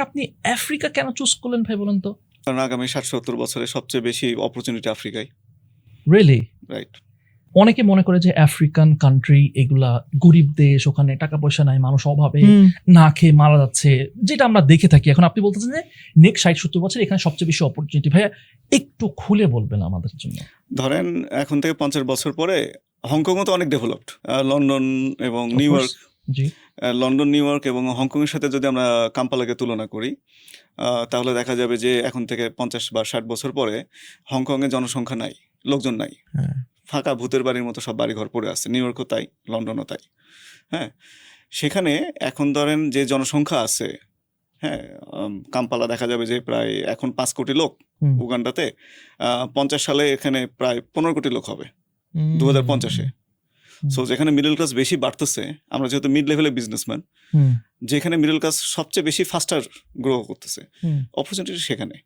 আপনি আফ্রিকা কেন চুজ করলেন ভাই বলেন তো? কারণ আগামী 60-70 বছরে সবচেয়ে বেশি অপরচুনিটি আফ্রিকায়। রিয়েলি? রাইট। অনেকে মনে করে যে আফ্রিকান কান্ট্রি এগুলা গরিব দেশ, ওখানে টাকা পয়সা নাই, মানুষ অভাবে না খেয়ে মারা যাচ্ছে, যেটা আমরা দেখে থাকি। এখন আপনি বলতেছেন যে নেক্সট 60-70 বছর এখানে সবচেয়ে বেশি অপরচুনিটি। ভাইয়া একটু খুলে বলবেন আমাদের জন্য। ধরেন এখন থেকে 50 বছর পরে হংকংও তো অনেক ডেভেলপড। লন্ডন এবং Of new course, York, G. London, new York এবং হংকংয়ের সাথে যদি আমরা কাম্পালাকে তুলনা করি, তাহলে দেখা যাবে যে এখন থেকে 50 বা 60 বছর পরে হংকংয়ে জনসংখ্যা নাই, লোকজন নাই। হ্যাঁ। ফাঁকা ভূতের বাড়ির মতো সব বাড়িঘর পড়ে আছে। নিউ ইয়র্কও তাই, লন্ডনও তাই। হ্যাঁ, সেখানে এখন ধরেন যে জনসংখ্যা আছে, হ্যাঁ, কাম্পালা দেখা যাবে যে প্রায় এখন 5 কোটি লোক। উগান্ডাতে 50 সালে এখানে প্রায় 15 কোটি লোক হবে 2050-এ। সো যেখানে মিডল ক্লাস বেশি বাড়তেছে, আমরা যেহেতু মিড লেভেলের বিজনেসম্যান, যেখানে মিডল ক্লাস সবচেয়ে বেশি ফাস্টার গ্রো করতেছে, অপরচুনিটি সেখানে।